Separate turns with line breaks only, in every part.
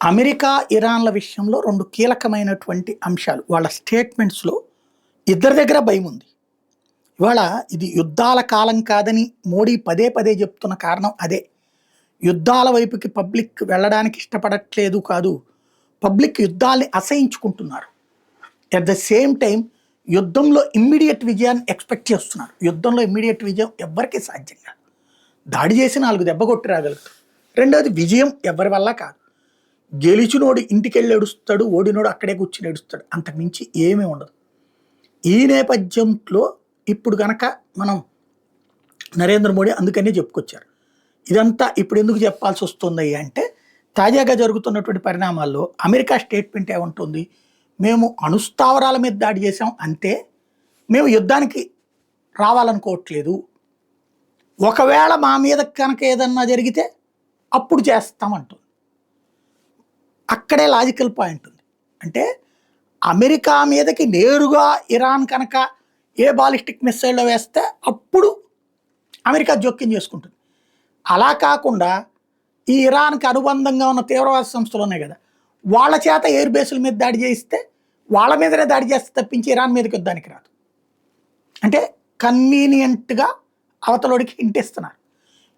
America, ఇరాన్ల విషయంలో 2 కీలకమైనటువంటి అంశాలు. వాళ్ళ స్టేట్మెంట్స్‌లో ఇద్దరి దగ్గర భయముంది. ఇవాళ ఇది యుద్ధాల కాలం కాదని మోడీ పదే పదే చెప్తున్న కారణం అదే. యుద్ధాల వైపుకి పబ్లిక్ వెళ్ళడానికి ఇష్టపడట్లేదు కాదు. పబ్లిక్ యుద్ధాల్ని అసహించుకుంటున్నారు. ఎట్ ద సేమ్ టైమ్ యుద్ధంలో ఇమ్మీడియేట్ విజయాన్ని ఎక్స్‌పెక్ట్ చేస్తున్నారు. యుద్ధంలో ఇమ్మీడియేట్ విజయం ఎవ్వరికీ సాధ్యం కాదు. దాడి చేసి 4 దెబ్బ కొట్టి రాగలుగుతారు. రెండోది విజయం ఎవరి వల్ల కాదు. గెలిచినోడు ఇంటికెళ్ళి ఏడుస్తాడు, ఓడినోడు అక్కడే కూర్చుని ఏడుస్తాడు. అంతకు మించి ఏమీ ఉండదు. ఈ నేపథ్యంలో ఇప్పుడు గనక మనం నరేంద్ర మోడీ అందుకనే చెప్పుకొచ్చారు. ఇదంతా ఇప్పుడు ఎందుకు చెప్పాల్సి వస్తుంది అంటే, తాజాగా జరుగుతున్నటువంటి పరిణామాల్లో అమెరికా స్టేట్మెంట్ ఏమంటుంది, మేము అణుస్థావరాల మీద దాడి చేసాం అంతే, మేము యుద్ధానికి రావాలనుకోవట్లేదు. ఒకవేళ మా మీద కనుక ఏదన్నా జరిగితే అప్పుడు చేస్తామంటుంది. అక్కడే లాజికల్ పాయింట్ ఉంది. అంటే అమెరికా మీదకి నేరుగా ఇరాన్ కనుక ఏ బాలిస్టిక్ మిస్సైల్లో వేస్తే అప్పుడు అమెరికా జోక్యం చేసుకుంటుంది. అలా కాకుండా ఈ ఇరాన్కి అనుబంధంగా ఉన్న తీవ్రవాద సంస్థలు ఉన్నాయి కదా, వాళ్ళ చేత ఎయిర్ బేసుల మీద దాడి చేయిస్తే వాళ్ళ మీదనే దాడి చేస్తే తప్పించి ఇరాన్ మీదకి యుద్ధానికి రాదు. అంటే కన్వీనియంట్గా అవతలోడికి హింటిస్తున్నారు.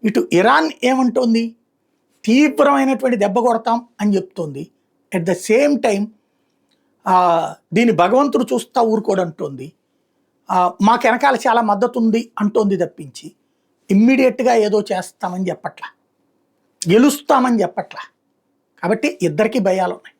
ఇటు ఇరాన్ ఏమంటుంది, తీవ్రమైనటువంటి దెబ్బ కొడతాం అని చెప్తోంది. అట్ ద సేమ్ టైం దీన్ని భగవంతుడు చూస్తా ఊరుకోడంటోంది. మాకు వెనకాల చాలా మద్దతు ఉంది అంటోంది తప్పించి ఇమ్మీడియట్గా ఏదో చేస్తామని చెప్పట్లా, గెలుస్తామని చెప్పట్లా. కాబట్టి ఇద్దరికీ భయాలు ఉన్నాయి.